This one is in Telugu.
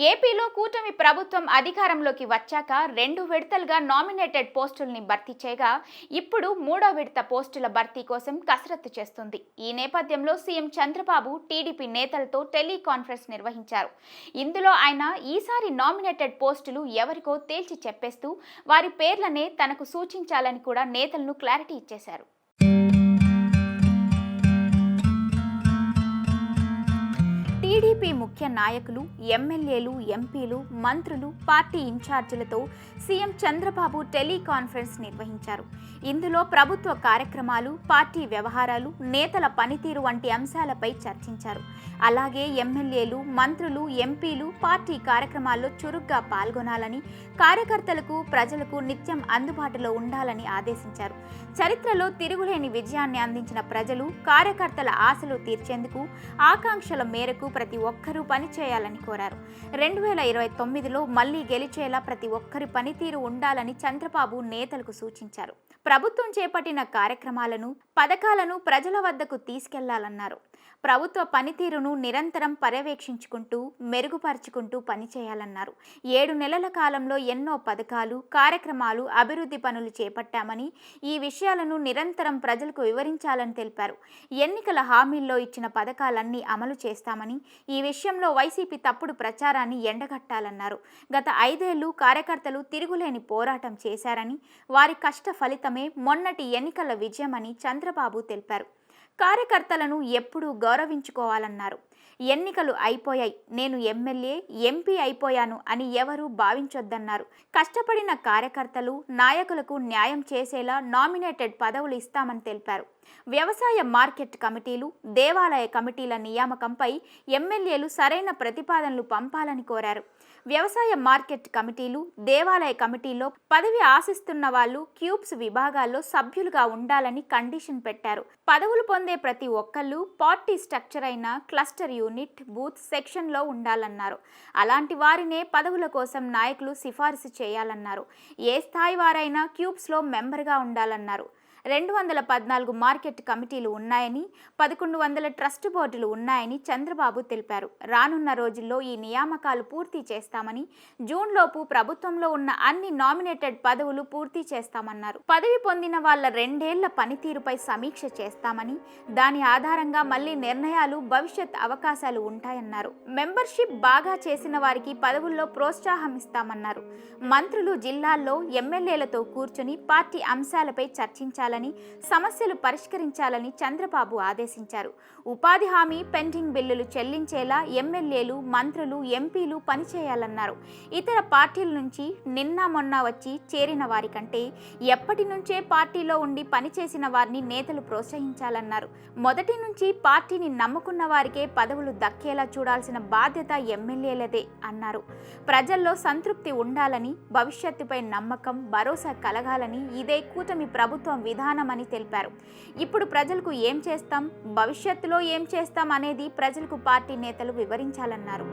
ఏపీలో కూటమి ప్రభుత్వం అధికారంలోకి వచ్చాక 2 విడతలుగా నామినేటెడ్ పోస్టుల్ని భర్తీ చేయగా ఇప్పుడు 3వ విడత పోస్టుల భర్తీ కోసం కసరత్తు చేస్తుంది. ఈ నేపథ్యంలో సీఎం చంద్రబాబు టీడీపీ నేతలతో టెలికాన్ఫరెన్స్ నిర్వహించారు. ఇందులో ఆయన ఈసారి నామినేటెడ్ పోస్టులు ఎవరికో తేల్చి చెప్పేస్తూ వారి పేర్లనే తనకు సూచించాలని కూడా నేతలను క్లారిటీ ఇచ్చేశారు. టీడీపీ ముఖ్య నాయకులు, ఎమ్మెల్యేలు, ఎంపీలు, మంత్రులు, పార్టీ ఇన్ఛార్జీలతో సీఎం చంద్రబాబు టెలికాన్ఫరెన్స్ నిర్వహించారు. ఇందులో ప్రభుత్వ కార్యక్రమాలు, పార్టీ వ్యవహారాలు, నేతల పనితీరు వంటి అంశాలపై చర్చించారు. అలాగే ఎమ్మెల్యేలు, మంత్రులు, ఎంపీలు పార్టీ కార్యక్రమాల్లో చురుగ్గా పాల్గొనాలని, కార్యకర్తలకు, ప్రజలకు నిత్యం అందుబాటులో ఉండాలని ఆదేశించారు. చరిత్రలో తిరుగులేని విజయాన్ని అందించిన ప్రజలు, కార్యకర్తల ఆశలు తీర్చేందుకు ఆకాంక్షల మేరకు ప్రతి ఒక్కరూ పనిచేయాలని కోరారు. 2029లో మళ్లీ గెలిచేలా ప్రతి ఒక్కరి పనితీరు ఉండాలని చంద్రబాబు నేతలకు సూచించారు. ప్రభుత్వం చేపట్టిన కార్యక్రమాలను, పథకాలను ప్రజల వద్దకు తీసుకెళ్లాలన్నారు. ప్రభుత్వ పనితీరును నిరంతరం పర్యవేక్షించుకుంటూ, మెరుగుపరుచుకుంటూ పనిచేయాలన్నారు. 7 నెలల కాలంలో ఎన్నో పథకాలు, కార్యక్రమాలు, అభివృద్ధి పనులు చేపట్టామని, ఈ విషయాలను నిరంతరం ప్రజలకు వివరించాలని తెలిపారు. ఎన్నికల హామీల్లో ఇచ్చిన పథకాలన్నీ అమలు చేస్తామని, ఈ విషయంలో వైసీపీ తప్పుడు ప్రచారాన్ని ఎండగట్టాలన్నారు. గత 5 ఏళ్లు కార్యకర్తలు తిరుగులేని పోరాటం చేశారని, వారి కష్ట ఫలితమే మొన్నటి ఎన్నికల విజయమని చంద్రబాబు తెలిపారు. కార్యకర్తలను ఎప్పుడూ గౌరవించుకోవాలన్నారు. ఎన్నికలు అయిపోయాయి, నేను ఎమ్మెల్యే, ఎంపీ అయిపోయాను అని ఎవరూ భావించొద్దన్నారు. కష్టపడిన కార్యకర్తలు, నాయకులకు న్యాయం చేసేలా నామినేటెడ్ పదవులు ఇస్తామని తెలిపారు. వ్యవసాయ మార్కెట్ కమిటీలు, దేవాలయ కమిటీల నియామకంపై ఎమ్మెల్యేలు సరైన ప్రతిపాదనలు పంపాలని కోరారు. వ్యవసాయ మార్కెట్ కమిటీలు, దేవాలయ కమిటీల్లో పదవి ఆశిస్తున్న వాళ్ళు క్యూబ్స్ విభాగాల్లో సభ్యులుగా ఉండాలని కండిషన్ పెట్టారు. పదవులు పొందే ప్రతి ఒక్కళ్ళు పార్టీ స్ట్రక్చర్ అయిన క్లస్టర్ యూనిట్, బూత్ సెక్షన్లో ఉండాలన్నారు. అలాంటి వారినే పదవుల కోసం నాయకులు సిఫారసు చేయాలన్నారు. ఏ స్థాయి వారైనా క్యూబ్స్లో మెంబర్గా ఉండాలన్నారు. 214 మార్కెట్ కమిటీలు ఉన్నాయని, 1100 ట్రస్ట్ బోర్డులు ఉన్నాయని చంద్రబాబు తెలిపారు. రానున్న రోజుల్లో ఈ నియామకాలు పూర్తి చేస్తామని, జూన్లోపు ప్రభుత్వంలో ఉన్న అన్ని నామినేటెడ్ పదవులు పూర్తి చేస్తామన్నారు. పదవి పొందిన వాళ్ళ 2 ఏళ్ల పనితీరుపై సమీక్ష చేస్తామని, దాని ఆధారంగా మళ్లీ నిర్ణయాలు, భవిష్యత్ అవకాశాలు ఉంటాయన్నారు. మెంబర్షిప్ బాగా చేసిన వారికి పదవుల్లో ప్రోత్సాహం ఇస్తామన్నారు. మంత్రులు జిల్లాల్లో ఎమ్మెల్యేలతో కూర్చుని పార్టీ అంశాలపై చర్చించాలని, సమస్యలు పరిష్కరించాలని చంద్రబాబు ఆదేశించారు. ఉపాధి హామీ, పెండింగ్ బిల్లులు చెల్లించేలా ఎమ్మెల్యేలు, మంత్రులు, ఎంపీలు పనిచేయాలన్నారు. ఇతర పార్టీల నుంచి నిన్న మొన్న వచ్చి చేరిన వారి కంటే ఎప్పటి నుంచే పార్టీలో ఉండి పనిచేసిన వారిని నేతలు ప్రోత్సహించాలన్నారు. మొదటి నుంచి పార్టీని నమ్ముకున్న వారికే పదవులు దక్కేలా చూడాల్సిన బాధ్యత ఎమ్మెల్యేలదే అన్నారు. ప్రజల్లో సంతృప్తి ఉండాలని, భవిష్యత్తుపై నమ్మకం, భరోసా కలగాలని ఇదే కూటమి ప్రభుత్వం విధానమని తెలిపారు. ఇప్పుడు ప్రజలకు ఏం చేస్తాం, భవిష్యత్తులో ఏం చేస్తాం అనేది ప్రజలకు పార్టీ నేతలు వివరించాలన్నారు.